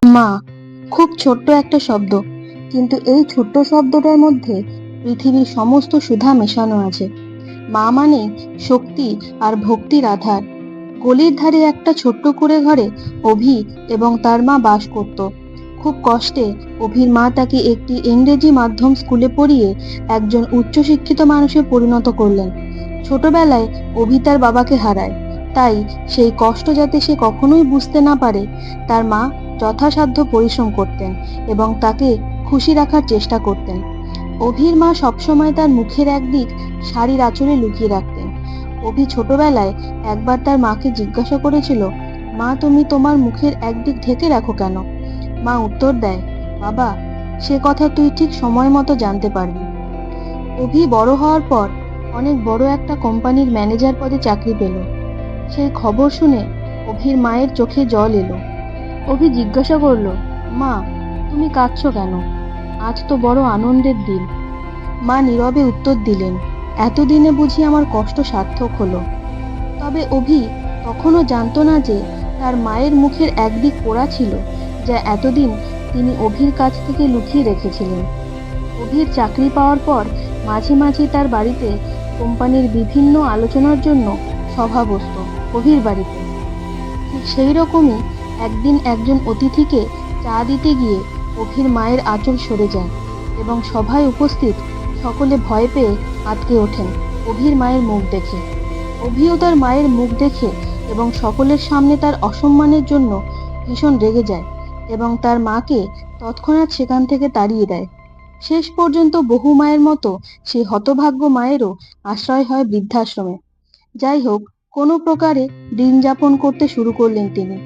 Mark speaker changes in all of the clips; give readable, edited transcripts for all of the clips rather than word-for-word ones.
Speaker 1: মা খুব ছোট্ট একটা শব্দ, কিন্তু এই ছোট্ট শব্দটার মধ্যে পৃথিবীর সমস্ত সুধা মেশানো আছে। মা মানে শক্তি আর ভক্তির আধার। গলির ধারে একটা ছোট্ট কুঁড়ে ঘরে অভি এবং তার মা বাস করত। খুব কষ্টে অভির মা তাকে একটি ইংরেজি মাধ্যম স্কুলে পড়িয়ে একজন উচ্চশিক্ষিত মানুষে পরিণত করলেন। ছোটবেলায় অভি তার বাবাকে হারায়, তাই সেই কষ্ট যাতে সে কখনোই বুঝতে না পারে, তার মা যথাসাধ্য পরিশ্রম করতেন এবং তাকে খুশি রাখার চেষ্টা করতেন। অভির মা সবসময় তার মুখের একদিক শাড়ির আঁচলে লুকিয়ে রাখতেন। অভি ছোটবেলায় একবার তার মাকে জিজ্ঞাসা করেছিল, মা তুমি তোমার মুখের একদিক ঢেকে রাখো কেন? মা উত্তর দেয়, বাবা, সে কথা তুই ঠিক সময় মতো জানতে পারবি। অভি বড় হওয়ার পর অনেক বড় একটা কোম্পানির ম্যানেজার পদে চাকরি পেল। সেই খবর শুনে অভির মায়ের চোখে জল এলো। অভি জিজ্ঞাসা করলো, মা তুমি কাঁদছো কেন? আজ তো বড় আনন্দের দিন। মা নীরবে উত্তর দিলেন, এতদিনে বুঝি আমার কষ্ট সার্থক হলো। তবে অভি তখনও জানতো না যে তার মায়ের মুখের একদিক পোড়া ছিল, যা এতদিন তিনি অভির কাছ থেকে লুকিয়ে রেখেছিলেন। অভির চাকরি পাওয়ার পর মাঝে মাঝে তার বাড়িতে কোম্পানির বিভিন্ন আলোচনার জন্য সভা বসতো অভির বাড়িতে। ঠিক সেই রকমই একদিন একজন অতিথিকে চা দিতে গিয়ে অভির মায়ের আঁচল সরে যায় এবং সভায় উপস্থিত সকলে ভয় পেয়ে আটকে ওঠেন অভির মায়ের মুখ দেখে। অভিও তার মায়ের মুখ দেখে এবং সকলের সামনে তার অসম্মানের জন্য ভীষণ রেগে যায় এবং তার মাকে তৎক্ষণাৎ সেখান থেকে তাড়িয়ে দেয়। শেষ পর্যন্ত বহু মায়ের মতো সেই হতভাগ্য মায়েরও আশ্রয় হয় বৃদ্ধাশ্রমে। যাই হোক, কোনো প্রকারে দিন যাপন করতে শুরু করলেন তিনি।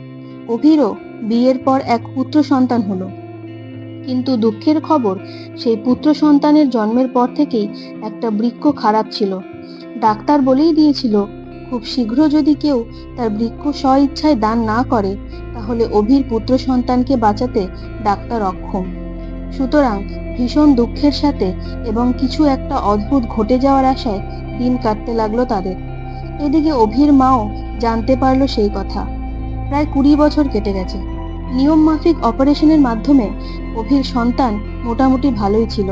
Speaker 1: অভিরও বিয়ের পর এক পুত্র সন্তান হলো, কিন্তু দুঃখের খবর, সেই পুত্র সন্তানের জন্মের পর থেকেই একটা বৃক্ষ খারাপ ছিল। ডাক্তার বলেই দিয়েছিল, খুব শীঘ্র যদি কেউ তার বৃক্ষ স্বইচ্ছায় দান না করে, তাহলে অভির পুত্র সন্তানকে বাঁচাতে ডাক্তার অক্ষম। সুতরাং ভীষণ দুঃখের সাথে এবং কিছু একটা অদ্ভুত ঘটে যাওয়ার আশায় দিন কাটতে লাগলো তাদের। এদিকে অভির মাও জানতে পারলো সেই কথা। প্রায় 20 বছর কেটে গেছে। নিয়ম মাফিক অপারেশনের মাধ্যমে অভির সন্তান মোটামুটি ভালোই ছিল।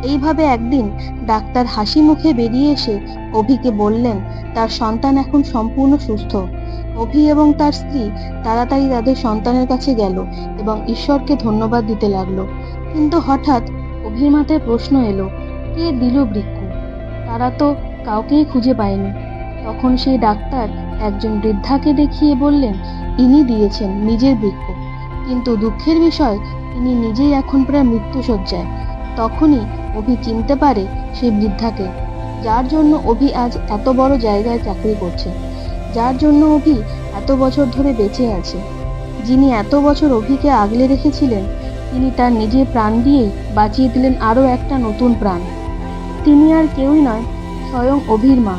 Speaker 1: এইভাবে একদিন ডাক্তার হাসি মুখে বেরিয়ে এসে অভিকে বললেন তার সন্তান এখন সম্পূর্ণ সুস্থ। অভি এবং তার স্ত্রী তাড়াতাড়ি তাদের সন্তানের কাছে গেল এবং ঈশ্বরকে ধন্যবাদ দিতে লাগলো। কিন্তু হঠাৎ অভির মাথায় প্রশ্ন এলো, কে দিল বৃক্ষ? তারা তো কাউকেই খুঁজে পায়নি। তখন সেই ডাক্তার একজন বৃদ্ধাকে দেখিয়ে বললেন, ইনি দিয়েছেন নিজের বৃক্ষ, কিন্তু দুঃখের বিষয় তিনি নিজেই এখন প্রায় মৃত্যুশয্যায়। তখনই অভি চিনতে পারে সেই বৃদ্ধাকে, যার জন্য অভি আজ এত বড় জায়গায় চাকরি করছে, যার জন্য অভি এত বছর ধরে বেঁচে আছে। যিনি এত বছর অভিকে আগলে রেখেছিলেন, তিনি তার নিজের প্রাণ দিয়েই বাঁচিয়ে দিলেন আরও একটা নতুন প্রাণ। তিনি আর কেউই নয়, স্বয়ং অভির মা।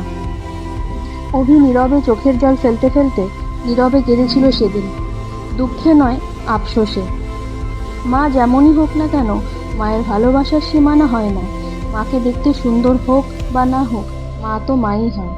Speaker 1: অভি নীরবে চোখের জল ফেলতে ফেলতে নীরবে কেঁদেছিল সেদিন, দুঃখে নয়, আফসোসে। মা যেমনই হোক না কেন, মায়ের ভালোবাসার সীমানা হয় না। মাকে দেখতে সুন্দর হোক বা না হোক, মা তো মাই হয়।